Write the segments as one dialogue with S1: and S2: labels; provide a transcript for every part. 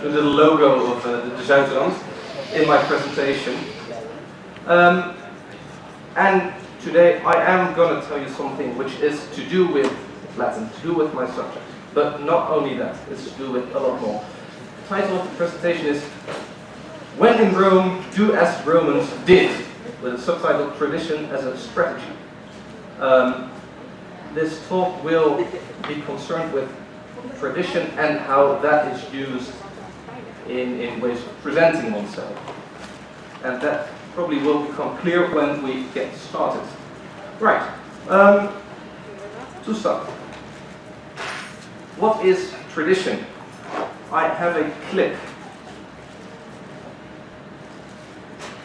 S1: the little logo of the Zuidrand in my presentation. And today I am going to tell you something which is to do with Latin, to do with my subject. But not only that, it's to do with a lot more. The title of the presentation is When in Rome, Do as Romans Did, with a subtitle Tradition as a Strategy. This talk will be concerned with tradition and how that is used in ways of presenting oneself. And that probably will become clear when we get started. Right, to start. What is tradition? I have a clip.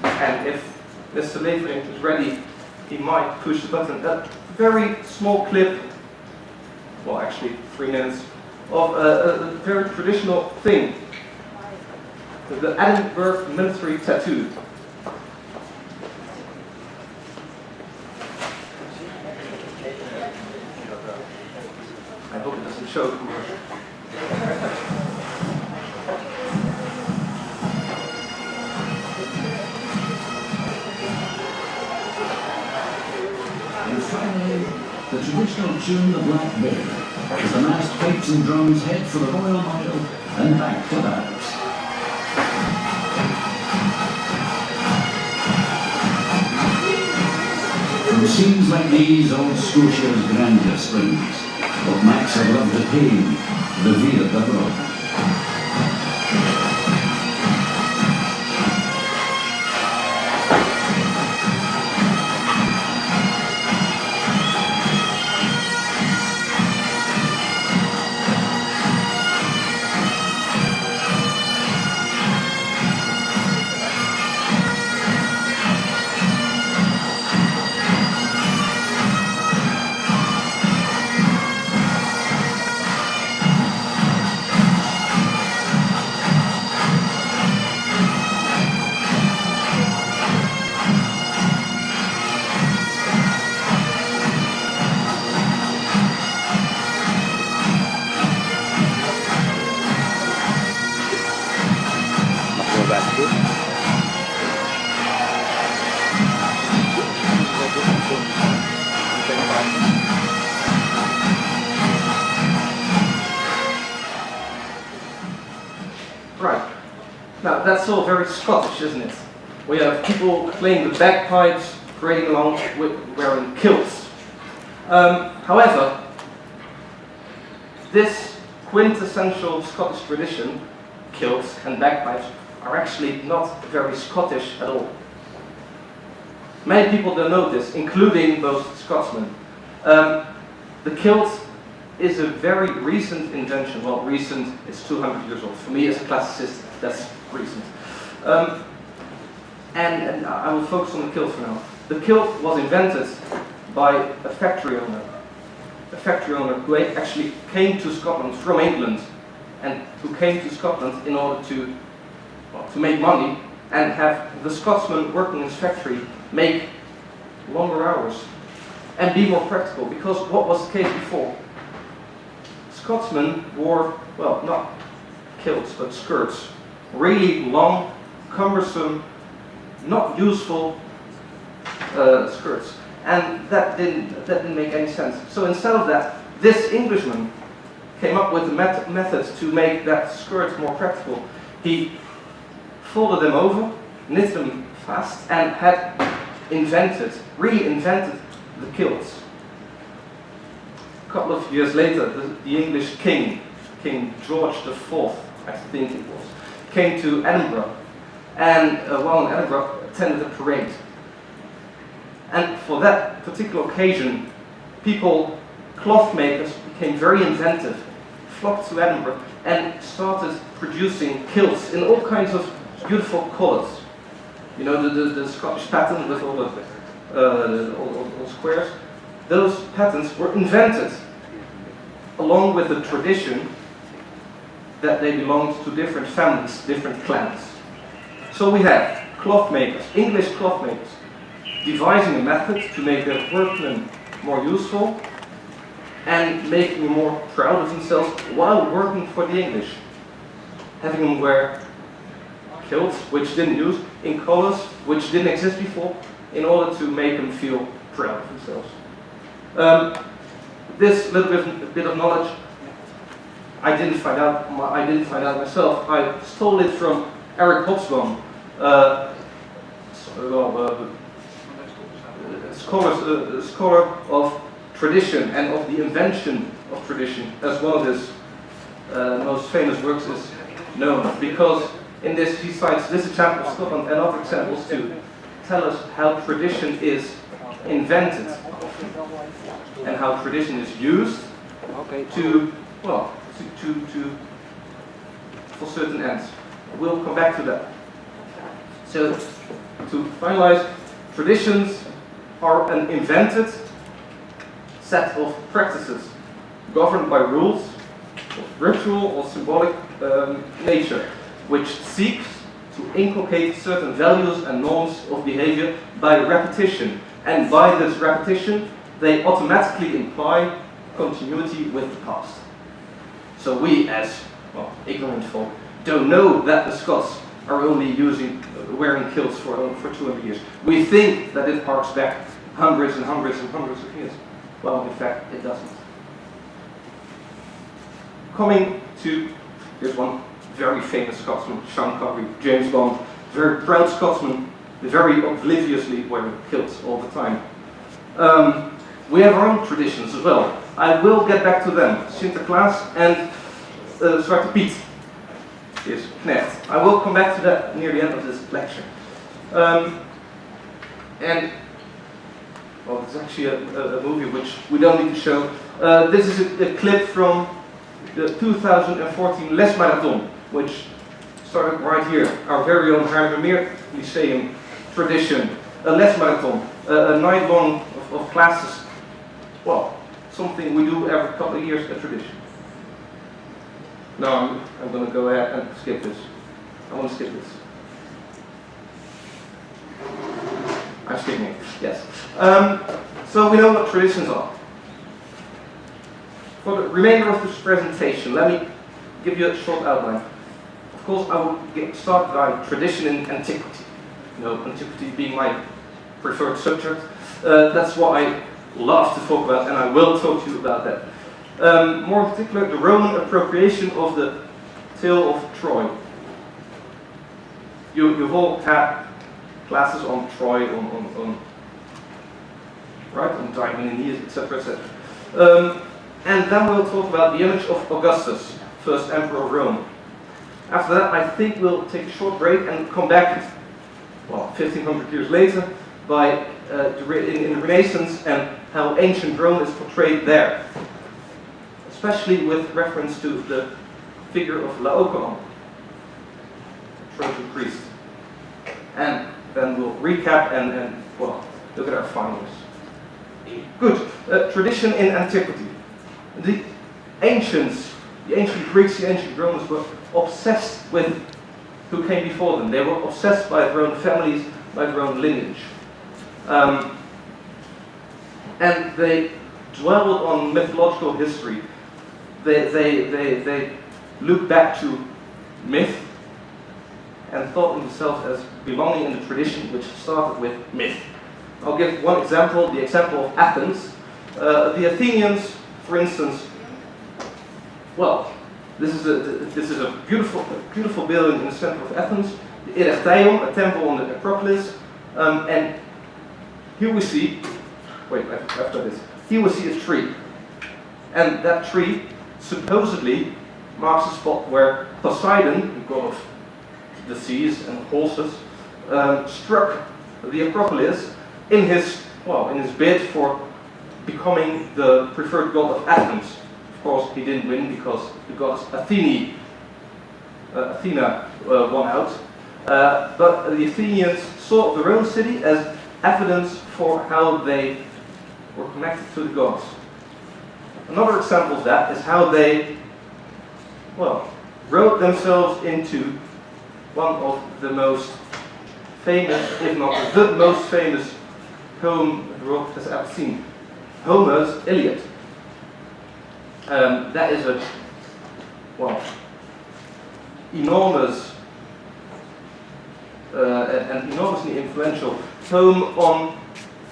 S1: And if Mr. Levering is ready, he might push the button. A very small clip, well actually 3 minutes, of a very traditional thing. The Edinburgh military tattoo. I hope it doesn't show.
S2: And finally, the traditional tune, the Black Bear, as the massed pipes and drums head for the Royal Mile and back to that. From scenes like these, old Scotia's grandeur springs, but Max had loved the pain, revered the broad.
S1: Right. Now that's all very Scottish, isn't it? We have people playing the bagpipes, parading along wearing kilts. However, this quintessential Scottish tradition, kilts and bagpipes, are actually not very Scottish at all. Many people don't know this, including most Scotsmen. The kilt is a very recent invention. Well, recent, it's 200 years old. For me as a classicist, that's recent. And I will focus on the kilt for now. The kilt was invented by a factory owner. A factory owner who actually came to Scotland from England and who came to Scotland in order to make money and have the Scotsmen working in his factory make longer hours and be more practical, because what was the case before? Scotsmen wore, well, not kilts, but skirts. Really long, cumbersome, not useful skirts. And that didn't make any sense. So instead of that, this Englishman came up with a method to make that skirt more practical. He folded them over, knit them fast, and had reinvented the kilts. A couple of years later, the English king, King George IV, I think it was, came to Edinburgh, and while in Edinburgh, attended a parade. And for that particular occasion, cloth makers became very inventive, flocked to Edinburgh, and started producing kilts in all kinds of beautiful colours. You know, the Scottish pattern with all the squares. Those patterns were invented along with the tradition that they belonged to different families, different clans. So we have cloth makers, English cloth makers, devising a method to make their workmen more useful and making them more proud of themselves while working for the English. having them wear kilts, which didn't use, in colors which didn't exist before, in order to make them feel proud of themselves. This little bit of knowledge, I didn't find out myself. I stole it from Eric Hobsbawm, scholar of tradition and of the invention of tradition, as one of his most famous works is known, because in this he cites this example of Scotland and other examples to tell us how tradition is invented and how tradition is used to, well, for certain ends. We'll come back to that. So, to finalize, traditions are an invented set of practices governed by rules of ritual or symbolic nature, which seeks to inculcate certain values and norms of behavior by repetition. And by this repetition, they automatically imply continuity with the past. So we, as well, ignorant folk, don't know that the Scots are only wearing kilts for 200 years. We think that it harks back hundreds and hundreds and hundreds of years. Well, in fact, it doesn't. Coming to, here's one very famous Scotsman, Sean Connery, James Bond, very proud Scotsman, very obliviously wearing kilts all the time. We have our own traditions as well. I will get back to them. Sinterklaas and Zwarte Piet is Knecht. I will come back to that near the end of this lecture. And, well, it's actually a movie which we don't need to show. This is a clip from the 2014 Les Marathon, which started right here, our very own Haarlemmermeer Lyceum tradition. A Les Marathon, a night long of classes. Well, something we do every couple of years, a tradition. Now I'm going to go ahead and skip this. I want to skip this. I'm skipping it, yes. So we know what traditions are. For the remainder of this presentation, let me give you a short outline. Of course, I will get started by tradition in antiquity. You know, antiquity being my preferred subject. That's what I love to talk about, and I will talk to you about that. More in particular, the Roman appropriation of the tale of Troy. You've all had classes on Troy, on Diamond and Aeneas, etc., etc. And then we'll talk about the image of Augustus, first emperor of Rome. After that, I think we'll take a short break and come back, well, 1500 years later, by in the Renaissance and how ancient Rome is portrayed there, especially with reference to the figure of Laocoon, Trojan priest. And then we'll recap and well, look at our findings. Good. Tradition in antiquity. The ancient Greeks, the ancient Romans were obsessed with who came before them. They were obsessed by their own families, by their own lineage. And they dwelled on mythological history. They looked back to myth and thought of themselves as belonging in the tradition which started with myth. I'll give one example, the example of Athens. The Athenians, for instance, well, this is a beautiful building in the center of Athens, the Erechtheion, a temple on the Acropolis, and here we see, after this, here we see a tree, and that tree supposedly marks a spot where Poseidon, the god of the seas and horses, struck the Acropolis in his bid for becoming the preferred god of Athens. Of course, he didn't win because the goddess Athena won out. But the Athenians saw the Roman city as evidence for how they were connected to the gods. Another example of that is how they, wrote themselves into one of the most famous, if not the most famous poem the world has ever seen, Homer's Iliad. That is enormous and enormously influential poem on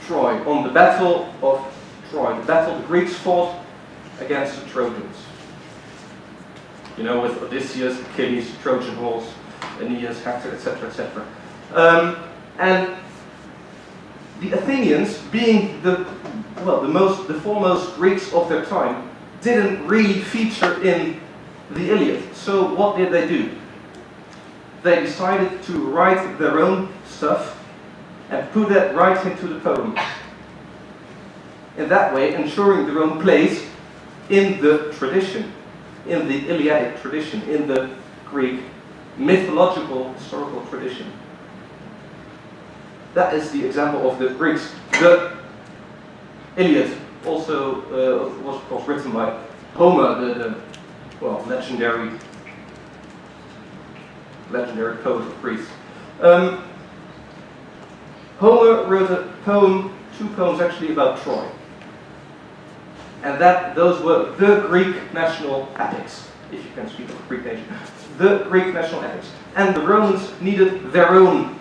S1: Troy, on the Battle of Troy, the battle the Greeks fought against the Trojans. You know, with Odysseus, Achilles, Trojan horse, Aeneas, Hector, etc., etc. And the Athenians, being the foremost Greeks of their time, didn't really feature in the Iliad. So what did they do? They decided to write their own stuff and put that right into the poem. In that way, ensuring their own place in the tradition, in the Iliadic tradition, in the Greek mythological historical tradition. That is the example of the Greeks. The Iliad also was of course written by Homer, the legendary poet of Greece. Homer wrote a poem, 2 poems actually, about Troy. And those were the Greek national epics, if you can speak of a Greek nation. The Greek national epics. And the Romans needed their own,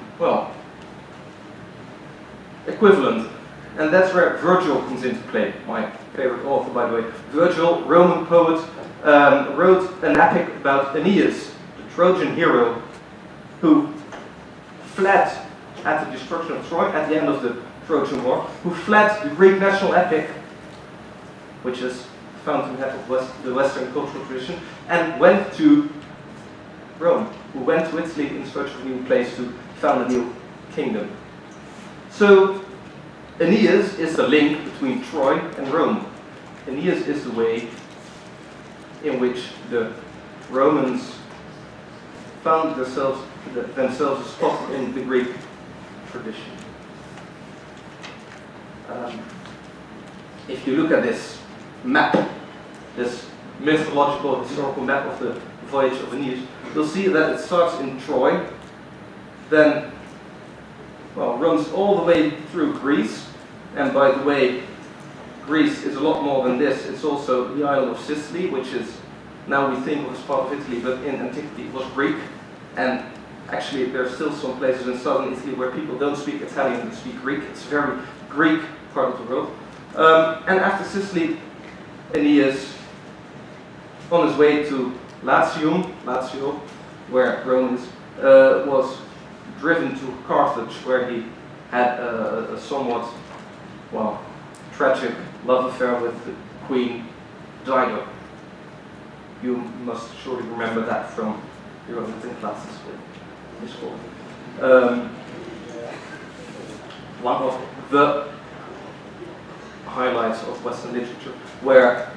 S1: equivalent. And that's where Virgil comes into play, my favorite author, by the way. Virgil, Roman poet, wrote an epic about Aeneas, the Trojan hero, who fled at the destruction of Troy, at the end of the Trojan War, who fled the Greek national epic, which is the fountainhead of the Western cultural tradition, and went to Rome, who went to Italy in search of a new place to found a new kingdom. So Aeneas is the link between Troy and Rome. Aeneas is the way in which the Romans found themselves a spot in the Greek tradition. If you look at this map, this mythological historical map of the voyage of Aeneas, you'll see that it starts in Troy, then runs all the way through Greece, and by the way, Greece is a lot more than this. It's also the island of Sicily, which is now we think of as part of Italy, but in antiquity it was Greek, and actually there are still some places in southern Italy where people don't speak Italian, they speak Greek. It's a very Greek part of the world. And after Sicily, Aeneas, on his way to Lazio, where Rome is, was driven to Carthage, where he had a somewhat, tragic love affair with the Queen Dido. You must surely remember that from your Latin classes with Miss Gordon. One of the highlights of Western literature, where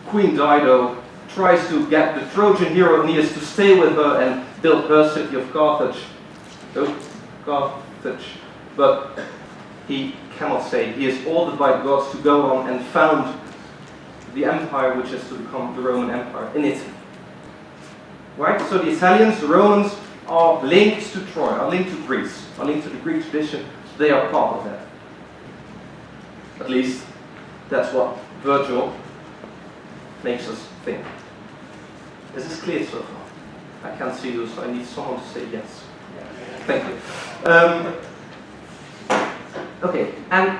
S1: Queen Dido tries to get the Trojan hero Aeneas to stay with her and build her city of Carthage. But he cannot stay. He is ordered by the gods to go on and found the empire which is to become the Roman Empire in Italy. Right? So the Italians, the Romans, are linked to Troy, are linked to Greece, are linked to the Greek tradition. They are part of that. At least that's what Virgil makes us think. Is this clear so far? I can't see you, so I need someone to say yes. Thank you. Okay, and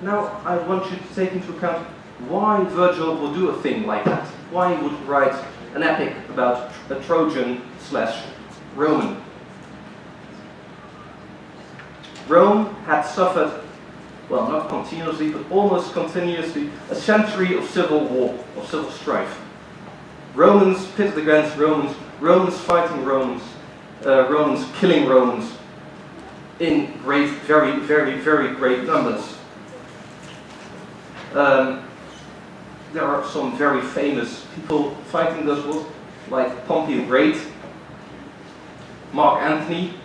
S1: now I want you to take into account why Virgil would do a thing like that. Why he would write an epic about a Trojan/Roman. Rome had suffered, not continuously, but almost continuously, a century of civil war, of civil strife. Romans pitted against Romans, Romans fighting Romans, Romans killing Romans in great, very, very, very great numbers. There are some very famous people fighting those wars, like Pompey the Great, Mark Antony,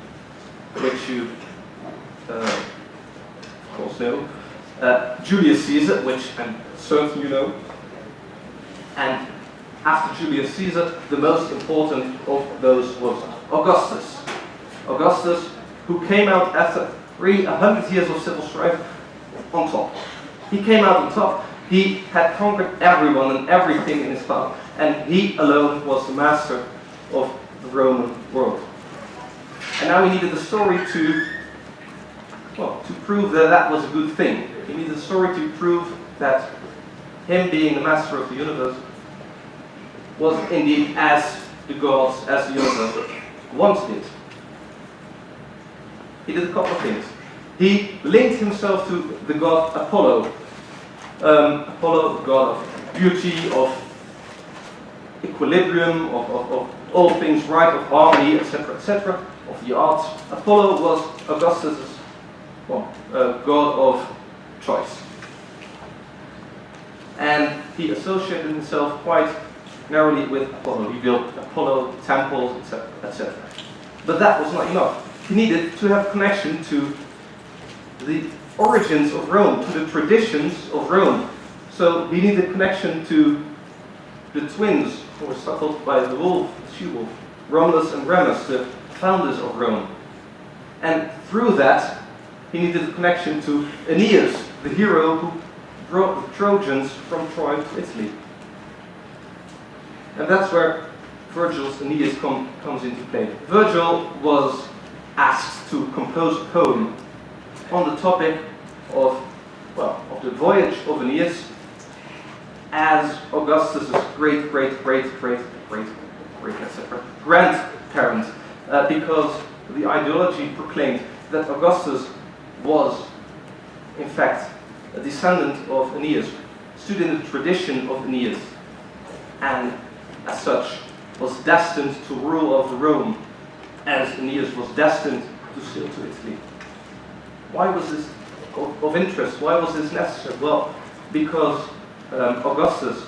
S1: which you of course know, Julius Caesar, which I'm certain you know, and after Julius Caesar, the most important of those was Augustus. Augustus, who came out after 100 years of civil strife on top. He came out on top. He had conquered everyone and everything in his path. and he alone was the master of the Roman world. And now he needed a story to prove that that was a good thing. He needed a story to prove that him being the master of the universe was indeed as the gods, as the universe wanted it. He did a couple of things. He linked himself to the god Apollo. Apollo, the god of beauty, of equilibrium, of all things right, of harmony, etc., of the arts. Apollo was Augustus' god of choice. And he associated himself quite narrowly with Apollo. He built Apollo temples, etc. But that was not enough. He needed to have connection to the origins of Rome, to the traditions of Rome. So he needed connection to the twins who were suckled by the wolf, the she-wolf, Romulus and Remus, the founders of Rome. And through that, he needed a connection to Aeneas, the hero who brought the Trojans from Troy to Italy. And that's where Virgil's Aeneas comes into play. Virgil was asked to compose a poem on the topic of the voyage of Aeneas as Augustus' great, etc. grandparent, because the ideology proclaimed that Augustus was, in fact, a descendant of Aeneas, stood in the tradition of Aeneas, and as such was destined to rule over Rome, as Aeneas was destined to sail to Italy. Why was this of interest? Why was this necessary? Well, because Augustus,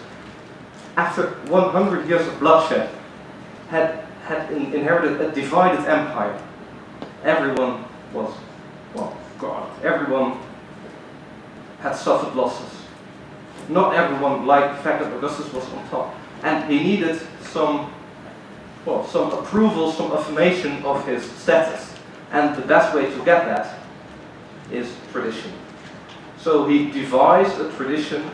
S1: after 100 years of bloodshed, had inherited a divided empire. Everyone was, God. Everyone had suffered losses. Not everyone liked the fact that Augustus was on top. And he needed some approval, some affirmation of his status. And the best way to get that is tradition. So he devised a tradition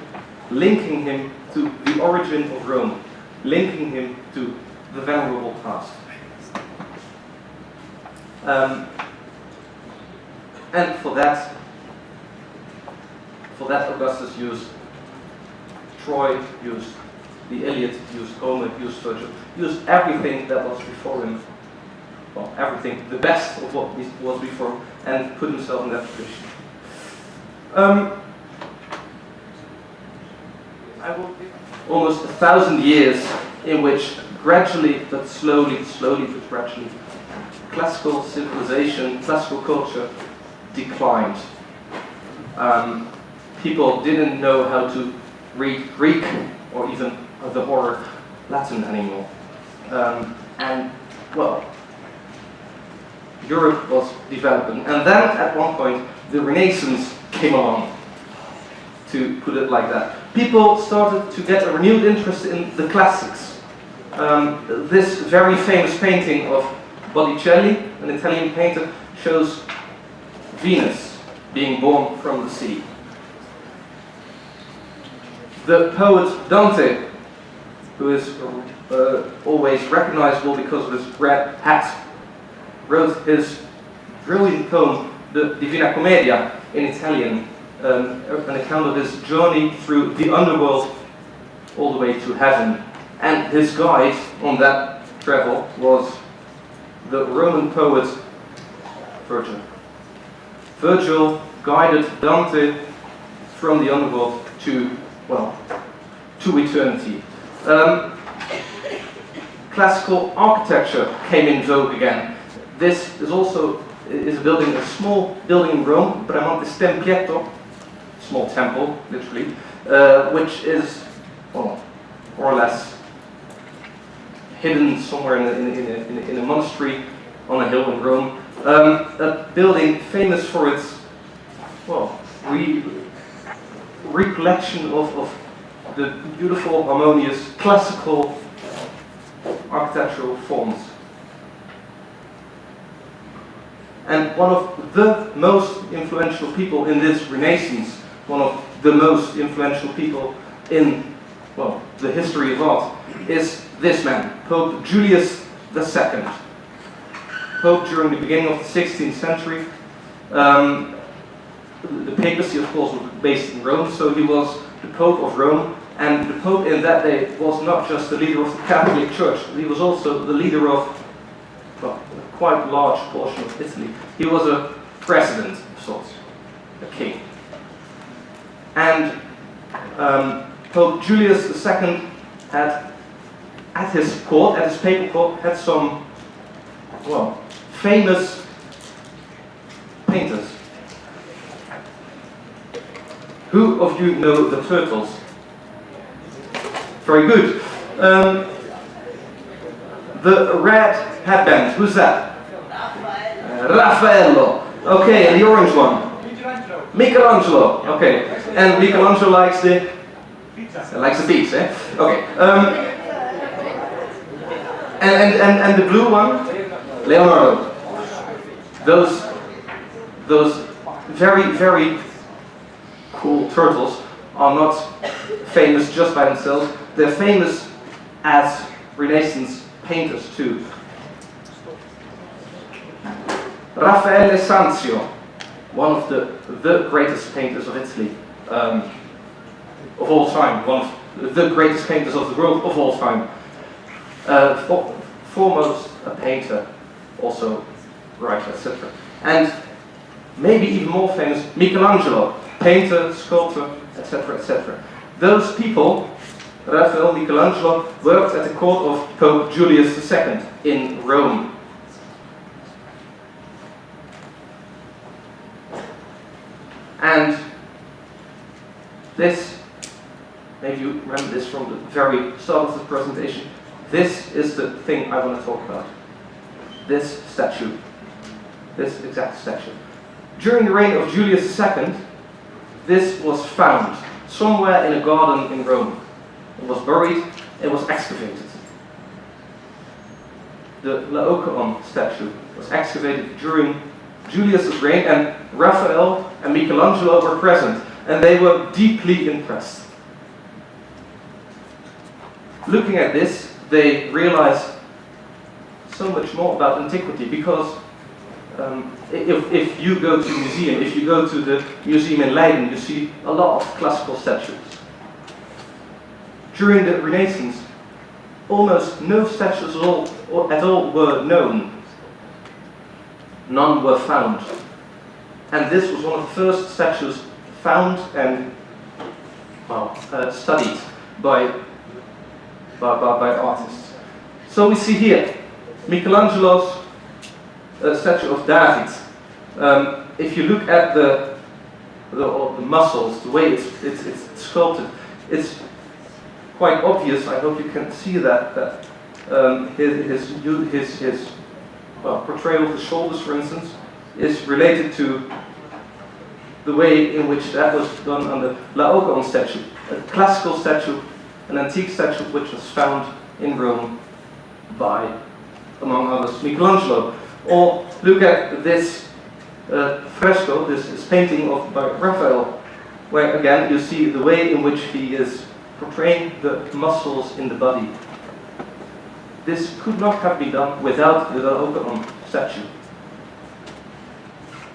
S1: linking him to the origin of Rome, linking him to the venerable past. And for that Augustus used Troy, used the Iliad, used Homer, used Virgil, used everything that was before him, everything, the best of what was before him, and put himself in that tradition. Almost 1,000 years in which gradually but slowly but gradually, classical civilization, classical culture declined. People didn't know how to read Greek or even the horror Latin anymore. Europe was developing. And then at one point, the Renaissance came along, to put it like that. People started to get a renewed interest in the classics. This very famous painting of Botticelli, an Italian painter, shows Venus being born from the sea. The poet Dante, who is always recognizable because of his red hat, wrote his brilliant poem, the Divina Commedia, in Italian, an account of his journey through the underworld all the way to heaven. And his guide on that travel was the Roman poet Virgil. Virgil guided Dante from the underworld to eternity. Classical architecture came in vogue again. This is also a building, a small building in Rome, Bramante Tempietto, small temple, literally, which is more or less hidden somewhere in a monastery on a hill in Rome. A building famous for its recollection of the beautiful, harmonious, classical architectural forms. And one of the most influential people in this Renaissance, one of the most influential people in, the history of art, is this man, Pope Julius II. Pope during the beginning of the 16th century. The papacy, of course, was based in Rome, so he was the Pope of Rome. And the Pope in that day was not just the leader of the Catholic Church, he was also the leader of, well, a quite large portion of Italy. He was a president of sorts, a king. And Pope Julius II had, at his court, at his papal court, had some, well, famous painters. Who of you know the turtles? Very good. The red headband, who's that? Raffaello. Okay, and the orange one? Michelangelo. Okay, and Michelangelo likes the pizza, eh? Okay. And the blue one? Leonardo. Those very, very cool turtles are not famous just by themselves. They're famous as Renaissance painters too. Raffaele Sanzio, one of the greatest painters of Italy of all time, one of the greatest painters of the world of all time. Foremost a painter, also writer, etc. And maybe even more famous, Michelangelo, painter, sculptor, etc., etc. Those people, Raphael, Michelangelo, worked at the court of Pope Julius II in Rome. And this, maybe you remember this from the very start of the presentation, this is the thing I want to talk about. This statue. This exact statue. During the reign of Julius II, this was found somewhere in a garden in Rome. It was buried, it was excavated. The Laocoon statue was excavated during Julius's reign, and Raphael and Michelangelo were present, and they were deeply impressed. Looking at this, they realized so much more about antiquity, because if you go to a museum, if you go to the museum in Leiden, you see a lot of classical statues. During the Renaissance, almost no statues at all were known. None were found. And this was one of the first statues found and studied by artists. So we see here Michelangelo's statue of David. If you look at the muscles, the way it's sculpted, it's quite obvious. I hope you can see that his portrayal of the shoulders, for instance, is related to the way in which that was done on the Laocoon statue, a classical statue, an antique statue which was found in Rome by, among others, Michelangelo. Or look at this fresco, this painting by Raphael, where again you see the way in which he is portraying the muscles in the body. This could not have been done without the Laocoon statue.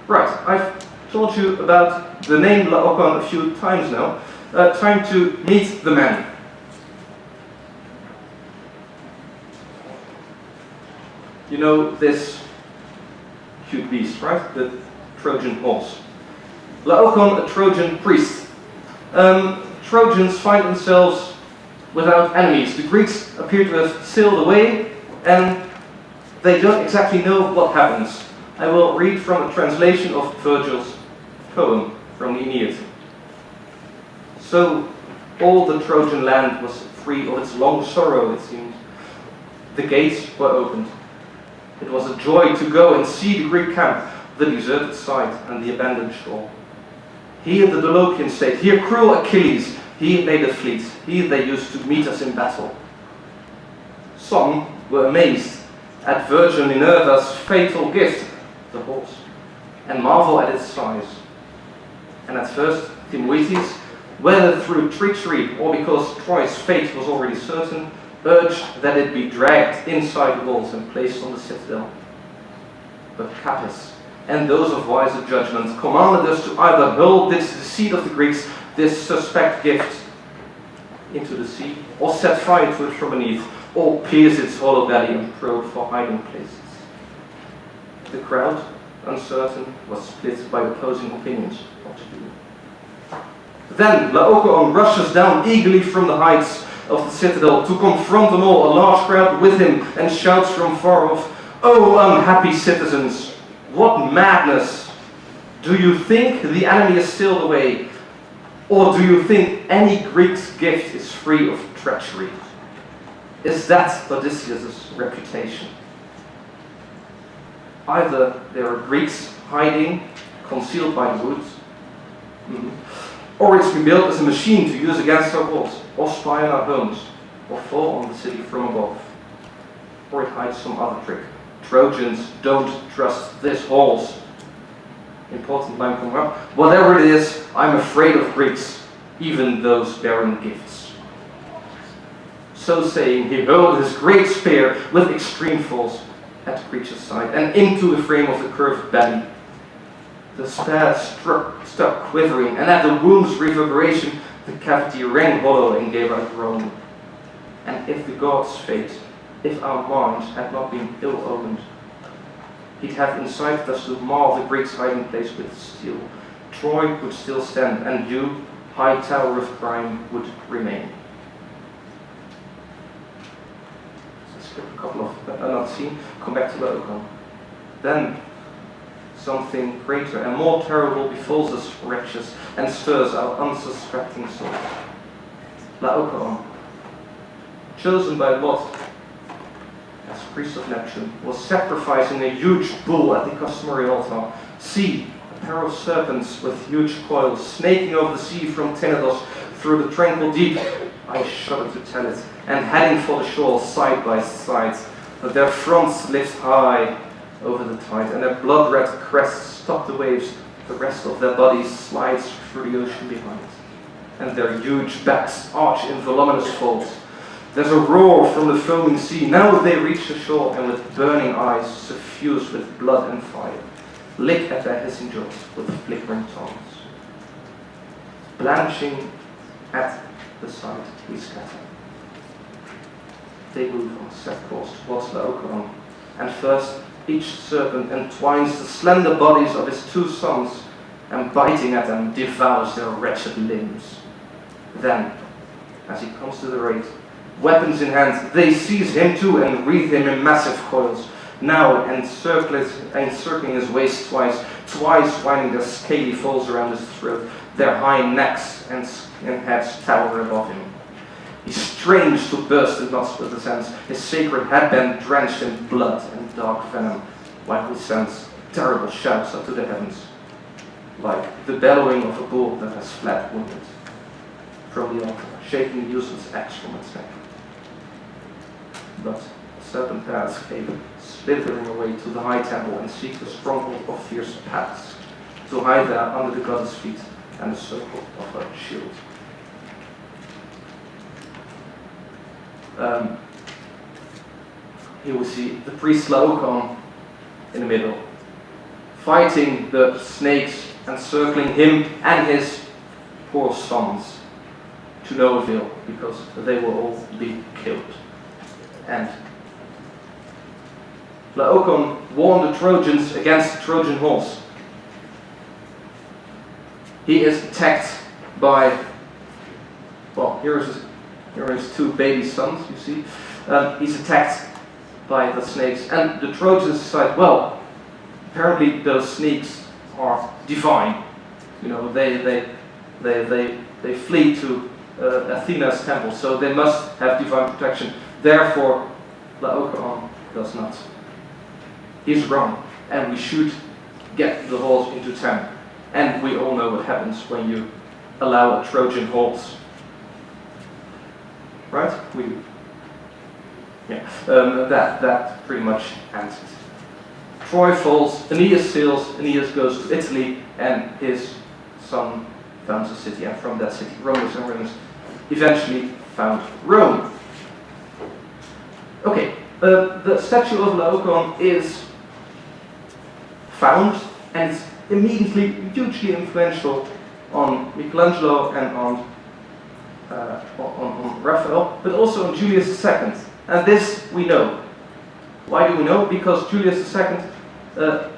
S1: Right, I've told you about the name Laocoon a few times now. Time to meet the man. You know this cute beast, right? The Trojan horse. Laocoon, a Trojan priest. Trojans find themselves without enemies. The Greeks appear to have sailed away, and they don't exactly know what happens. I will read from a translation of Virgil's poem from the Aeneid. So all the Trojan land was free of its long sorrow, it seemed. The gates were opened. It was a joy to go and see the Greek camp, the deserted site and the abandoned shore. Here the Dolopian stayed, here cruel Achilles, he made a fleet, here they used to meet us in battle. Some were amazed at Virgin Minerva's fatal gift, the horse, and marvel at its size. And at first Timoetes, whether through treachery or because Troy's fate was already certain, urged that it be dragged inside the walls and placed on the citadel. But Capys, and those of wiser judgment, commanded us to either hurl the seed of the Greeks, this suspect gift, into the sea, or set fire to it from beneath, or pierce its hollow belly and probe for hiding places. The crowd, uncertain, was split by opposing opinions what to do. Then Laocoon rushes down eagerly from the heights of the citadel to confront them all, a large crowd with him, and shouts from far off, "O unhappy citizens, what madness! Do you think the enemy is still away? Or do you think any Greek's gift is free of treachery? Is that Odysseus' reputation? Either there are Greeks hiding, concealed by the woods, or it's been built as a machine to use against our walls, or spy on our homes, or fall on the city from above. Or it hides some other trick. Trojans don't trust this horse." Important line coming up. "Whatever it is, I'm afraid of Greeks, even those bearing gifts." So saying, he hurled his great spear with extreme force at the creature's side and into the frame of the curved belly. The spear stuck quivering, and at the wound's reverberation, the cavity rang hollow and gave out a groan. And if the god's fate, if our mind had not been ill-omened, he'd have incited us to mar the Greeks' hiding place with steel. Troy would still stand, and you, high tower of crime, would remain. Let's skip a couple of another scene. Come back to Laocoon. Then something greater and more terrible befalls us wretches and stirs our unsuspecting souls. Laocoon, chosen by lot as priest of Neptune, was sacrificing a huge bull at the customary altar. See, a pair of serpents with huge coils snaking over the sea from Tenedos through the tranquil deep. I shudder to tell it, and heading for the shore side by side, but their fronts lift high over the tide, and their blood-red crests stop the waves. The rest of their bodies slides through the ocean behind, and their huge backs arch in voluminous folds. There's a roar from the foaming sea. Now they reach the shore, and with burning eyes suffused with blood and fire, lick at their hissing jaws with flickering tongues. Blanching at the sight, we scatter. They move on a set course towards Laocoon, and first each serpent entwines the slender bodies of his two sons, and biting at them, devours their wretched limbs. Then, as he comes to the raid, weapons in hand, they seize him too and wreathe him in massive coils, now encircling his waist twice winding their scaly folds around his throat. Their high necks and heads tower above him. He strains to burst the knots with his hands, his sacred headband drenched in blood and dark venom, while he sends terrible shouts up to the heavens, like the bellowing of a bull that has fled wounded from the altar, shaking the useless axe from its neck. But the serpent pair escape, slithering away to the high temple and seek the stronghold of fierce paths, to hide there under the goddess' feet and the circle of her shield. Here we see the priest Laocoon in the middle, fighting the snakes, encircling him and his poor sons to no avail, because they will all be killed. And Laocoon warned the Trojans against the Trojan horse. He is attacked by, well, here are his two baby sons, you see. He's attacked by the snakes, and the Trojans decide, well, apparently those snakes are divine. You know, they flee to Athena's temple, so they must have divine protection. Therefore, Laocoon does not. He's wrong, and we should get the horse into town. And we all know what happens when you allow a Trojan horse. Right? That pretty much ends it. Troy falls, Aeneas sails, Aeneas goes to Italy, and his son founds a city, and from that city, Romulus and Remus eventually found Rome. Okay, the statue of Laocoon is found, and it's immediately hugely influential on Michelangelo and on Raphael, but also on Julius II. And this we know. Why do we know? Because Julius II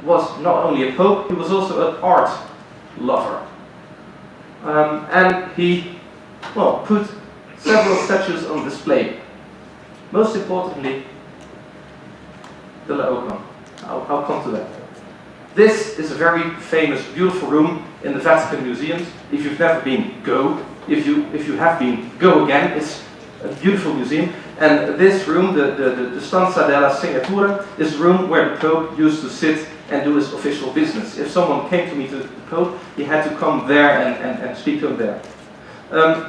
S1: was not only a pope, he was also an art lover. And he, well, put several statues on display. Most importantly, the Laocoon. I'll come to that. This is a very famous, beautiful room in the Vatican Museums. If you've never been, go. If you have been, go again. It's a beautiful museum. And this room, the Stanza della Segnatura, is a room where the Pope used to sit and do his official business. If someone came to meet the Pope, he had to come there and speak to him there.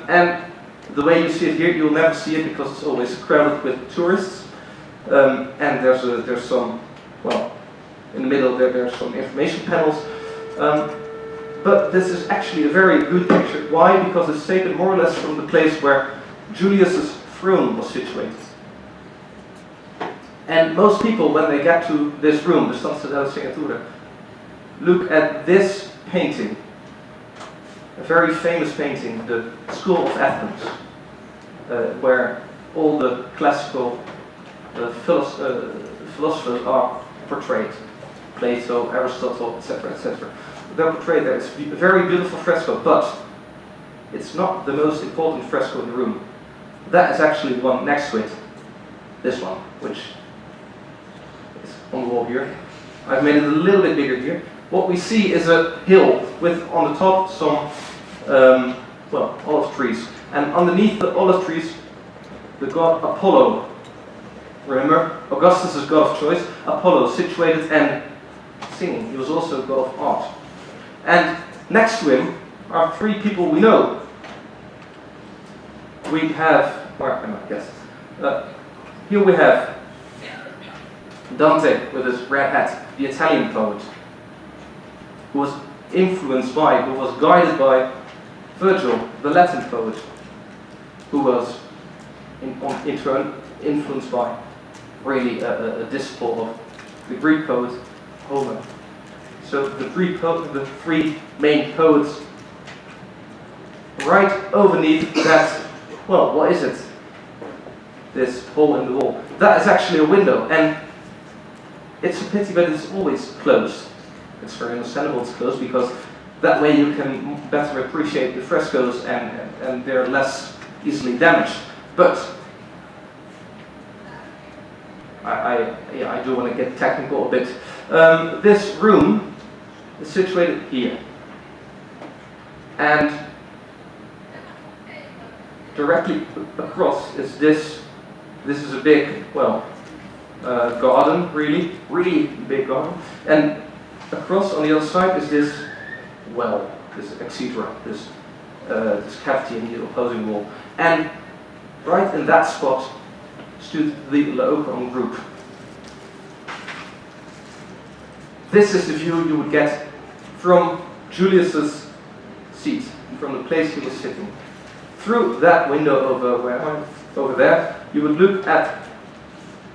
S1: And the way you see it here, you'll never see it because it's always crowded with tourists. And there's some, well, in the middle there's some information panels. But this is actually a very good picture. Why? Because it's taken more or less from the place where Julius's throne was situated. And most people, when they get to this room, the Stanza della Segnatura, look at this painting, a very famous painting, the School of Athens, where all the classical philosophers are portrayed. Plato, Aristotle, etc., etc. They're portrayed there. It's a very beautiful fresco, but it's not the most important fresco in the room. That is actually the one next to it. This one, which is on the wall here. I've made it a little bit bigger here. What we see is a hill with on the top some well, olive trees. And underneath the olive trees, the god Apollo. Remember, Augustus is god of choice. Apollo, situated and singing. He was also a god of art. And next to him are three people we know. We have, where am I? Yes. Here we have Dante with his red hat, the Italian poet, who was influenced by, who was guided by Virgil, the Latin poet, who was in turn influenced by really a disciple of the Greek poet Homer. So the three main poets, right underneath that, well, what is it? This hole in the wall. That is actually a window, and it's a pity, but it's always closed. It's very understandable it's closed, because that way you can better appreciate the frescoes and they're less easily damaged. But I do want to get technical a bit. This room is situated here, and directly across is this. This is a big, well, garden, really big garden, and across on the other side is this well, this etc., this cavity in the opposing wall, and right in that spot stood the Laocoon group. This is the view you would get from Julius's seat, from the place he was sitting. Through that window over there, you would look at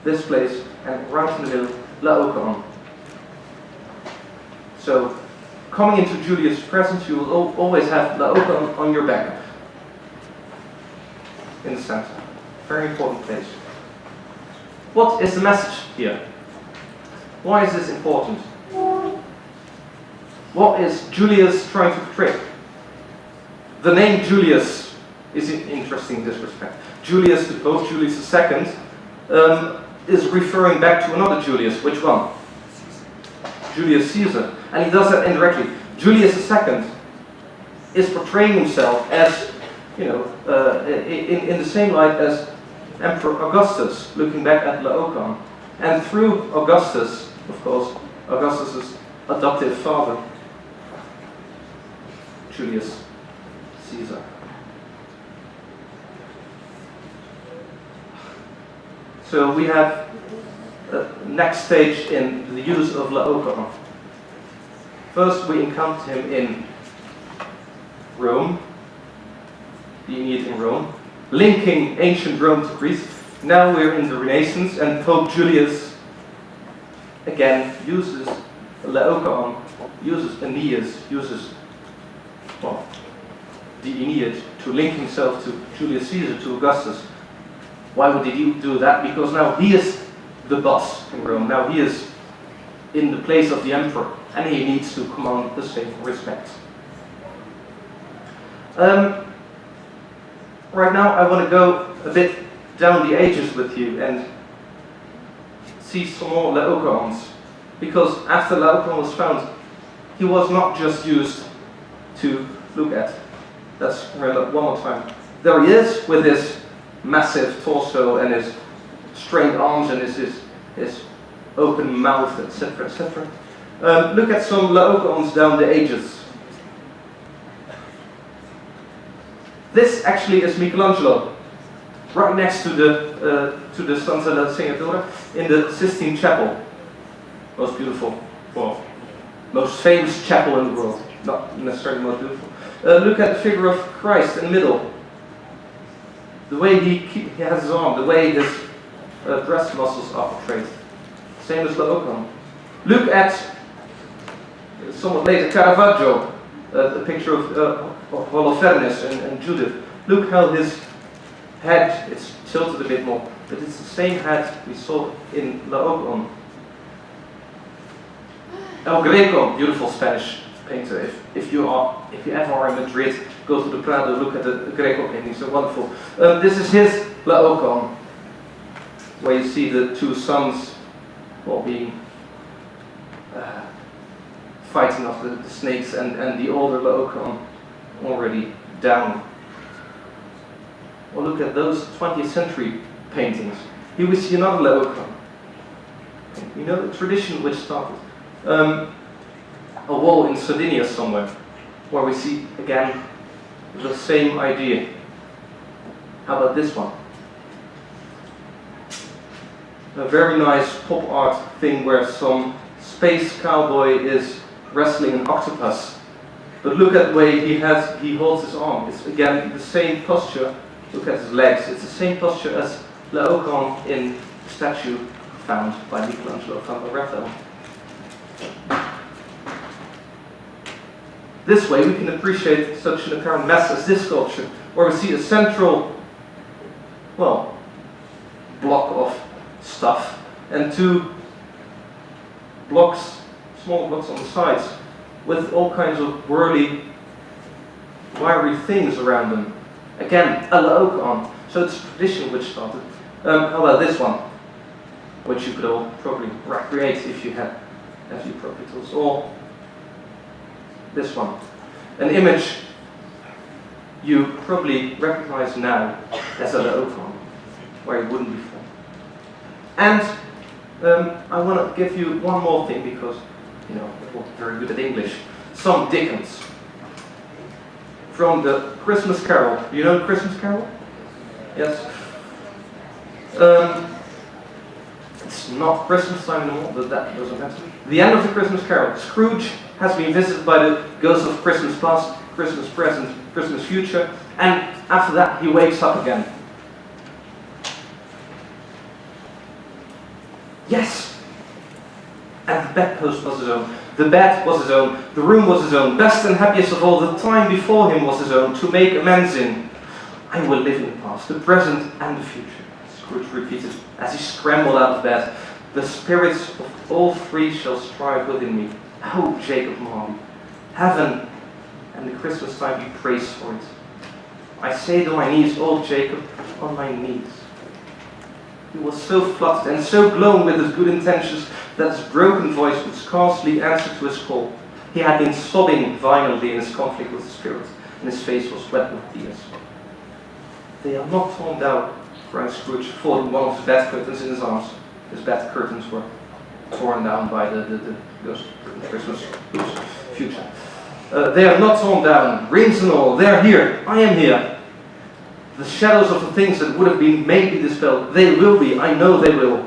S1: this place, and right in the middle, Laocoon. So, coming into Julius' presence, you will always have Laocoon on your back, in the center. Very important place. What is the message here? Why is this important? What is Julius trying to portray? The name Julius is interesting in this respect. Julius the Pope, Julius II, is referring back to another Julius. Which one? Julius Caesar. And he does that indirectly. Julius II is portraying himself as, you know, in the same light as Emperor Augustus, looking back at Laocoon. And through Augustus, of course, Augustus' adoptive father, Julius Caesar. So we have next stage in the use of Laocoon. First we encounter him in Rome, the Aeneid in Rome, linking ancient Rome to Greece. Now we're in the Renaissance, and Pope Julius again uses Laocoon, uses Aeneas, uses, well, the Aeneid to link himself to Julius Caesar, to Augustus. Why would he do that? Because now he is the boss in Rome. Now he is in the place of the emperor, and he needs to command the same respect. Right now I want to go a bit down the ages with you and see some more Laocoons, because after Laocoon was found, he was not just used to look at. Let's remember one more time. There he is with his massive torso and his strained arms and his open mouth, etc., etc. Look at some Laocoons down the ages. This actually is Michelangelo, right next to the Stanza del Segnatore in the Sistine Chapel. Most beautiful, well, most famous chapel in the world. Not necessarily most beautiful. Look at the figure of Christ in the middle. The way he has his arm, the way his breast muscles are portrayed. Same as Laocoon. Look at, somewhat later, Caravaggio, the picture of Holofernes and Judith. Look how his head is tilted a bit more, but it's the same head we saw in Laocoon. El Greco, beautiful Spanish painter. If you ever are in Madrid, go to the Prado, look at the Greco paintings, they're wonderful. This is his Laocoon, where you see the two sons, well, being fighting off the snakes, and the older Laocoon already down. Well, look at those 20th century paintings. Here we see another Laocoon. You know the tradition which started. A wall in Sardinia somewhere, where we see again the same idea. How about this one? A very nice pop art thing where some space cowboy is wrestling an octopus. But look at the way he holds his arm. It's again the same posture. Look at his legs. It's the same posture as Laocoon in the statue found by Michelangelo from Oranje. This way we can appreciate such an apparent mess as this sculpture, where we see a central, well, block of stuff and two blocks, small blocks on the sides, with all kinds of whirly, wiry things around them. Again, a Laocoon. So it's a tradition which started. How about this one, which you could all probably recreate if you had a few property tools, or this one, an image you probably recognize now as a Laocoon, where it wouldn't before. And I want to give you one more thing, because you know we're very good at English. Some Dickens from the Christmas Carol. You know the Christmas Carol? Yes. It's not Christmas time anymore, but that doesn't matter. The end of the Christmas Carol. Scrooge has been visited by the ghosts of Christmas past, Christmas present, Christmas future, and after that he wakes up again. Yes! And the bedpost was his own, the bed was his own, the room was his own, best and happiest of all, the time before him was his own, to make amends in. I will live in the past, the present and the future, Scrooge repeated as he scrambled out of bed. The spirits of all three shall strive within me. Oh, Jacob Marley, heaven and the Christmas time be praised for it. I say to my knees, oh Jacob, on my knees. He was so fluttered and so blown with his good intentions that his broken voice would scarcely answer to his call. He had been sobbing violently in his conflict with the spirit, and his face was wet with tears. They are not torn down, cried Scrooge, folding one of the bed curtains in his arms. His bed curtains were torn down by the Christmas future. They are not torn down, rings and all, they are here, I am here. The shadows of the things that would have been maybe dispelled, they will be, I know they will.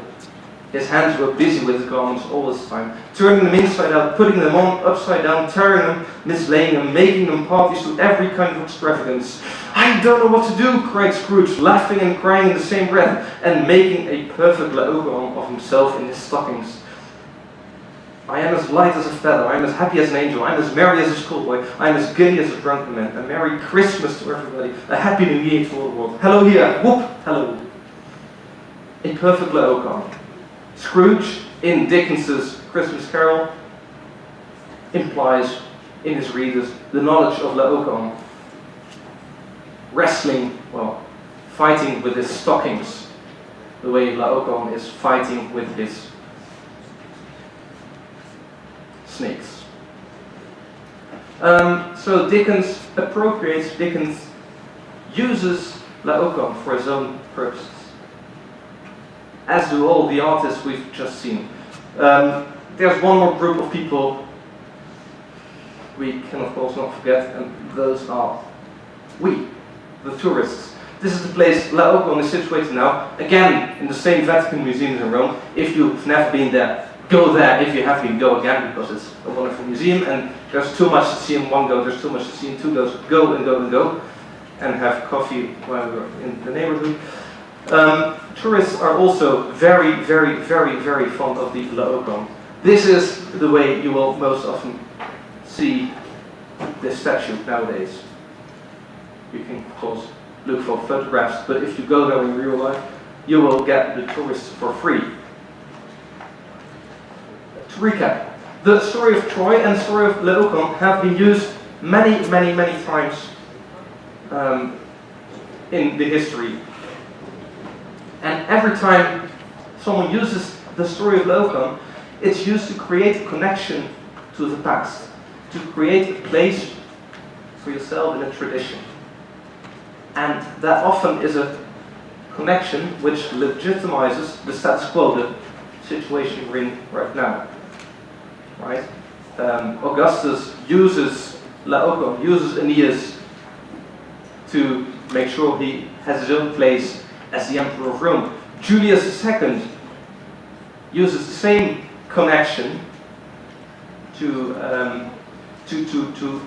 S1: His hands were busy with his garments all this time, turning them inside out, putting them on upside down, tearing them, mislaying them, making them parties to every kind of extravagance. I don't know what to do, cried Scrooge, laughing and crying in the same breath, and making a perfect Laocoon of himself in his stockings. I am as light as a feather, I am as happy as an angel, I am as merry as a schoolboy, I am as giddy as a drunken man. A Merry Christmas to everybody, a Happy New Year to all the world. Hello here, whoop, hello. A perfect Laocoon. Scrooge, in Dickens's Christmas Carol, implies in his readers the knowledge of Laocoon. Wrestling, well, fighting with his stockings, the way Laocoon is fighting with his snakes. So Dickens uses Laocoon for his own purposes, as do all the artists we've just seen. There's one more group of people we can of course not forget, and those are we, the tourists. This is the place Laocoon is situated now, again in the same Vatican Museum in Rome. If you've never been there, go there. If you have been, go again, because it's a wonderful museum and there's too much to see in one go, there's too much to see in two goes. Go and go and go, and have coffee while we're in the neighborhood. Tourists are also very, very, very, very fond of the Laocoon. This is the way you will most often see this statue nowadays. You can, of course, look for photographs, but if you go there in real life, you will get the tourists for free. To recap, the story of Troy and the story of Laocoon have been used many, many, many times in the history. And every time someone uses the story of Laocoon, it's used to create a connection to the past, to create a place for yourself in a tradition. And that often is a connection which legitimizes the status quo, the situation we're in right now. Right? Augustus uses Laocoon, uses Aeneas to make sure he has his own place as the Emperor of Rome. Julius II uses the same connection to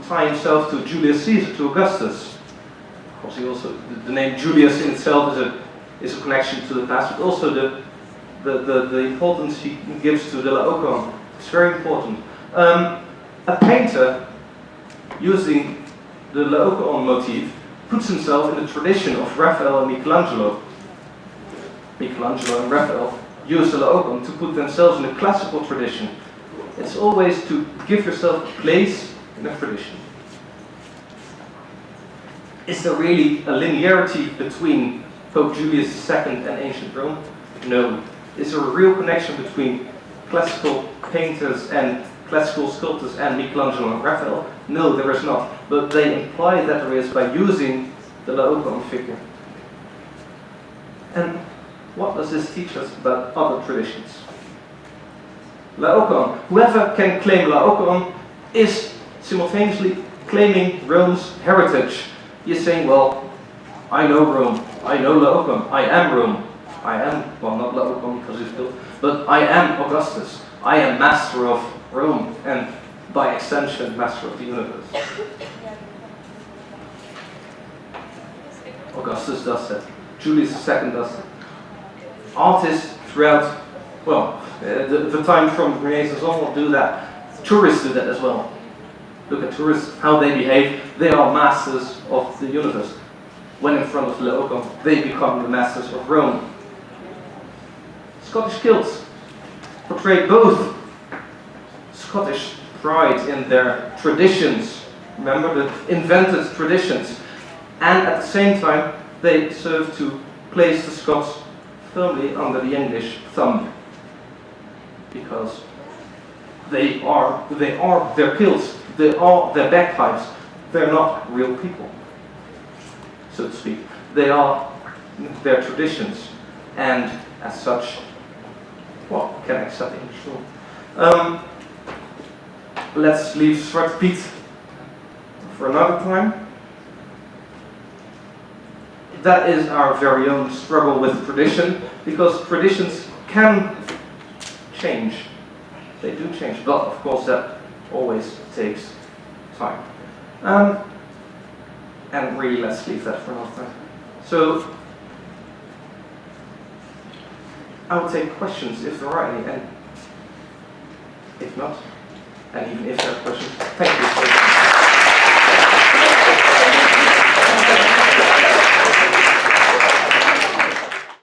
S1: tie himself to Julius Caesar, to Augustus. Of course, he also, the name Julius in itself is a connection to the past, but also the importance he gives to the Laocoon. It's very important. A painter using the Laocoon motif puts himself in the tradition of Raphael and Michelangelo. Michelangelo and Raphael use the Laocoon to put themselves in a classical tradition. It's always to give yourself a place in a tradition. Is there really a linearity between Pope Julius II and ancient Rome? No. Is there a real connection between classical painters and classical sculptors and Michelangelo and Raphael? No, there is not. But they imply that there is by using the Laocoon figure. And what does this teach us about other traditions? Laocoon. Whoever can claim Laocoon is simultaneously claiming Rome's heritage. You're saying, well, I know Rome, I know Laocoon, I am Rome. I am, well, not Laocoon because he's built, but I am Augustus. I am master of Rome and by extension master of the universe. Augustus does that. Julius II does that. Artists throughout, well, the time from the Renaissance on will do that. Tourists do that as well. Look at tourists, how they behave. They are masters of the universe. When in front of Laocoon, they become the masters of Rome. Scottish kilts portray both Scottish pride in their traditions, remember the invented traditions, and at the same time they serve to place the Scots firmly under the English thumb, because they are their kilts, they are their bagpipes, they're not real people, so to speak. They are their traditions, and as such, well, can accept English. Let's leave Zwarte Piet for another time. That is our very own struggle with tradition, because traditions can change. They do change, but of course that always takes time. And really, let's leave that for another time. So, I will take questions if there are any, and if not, and even if there are questions, thank you.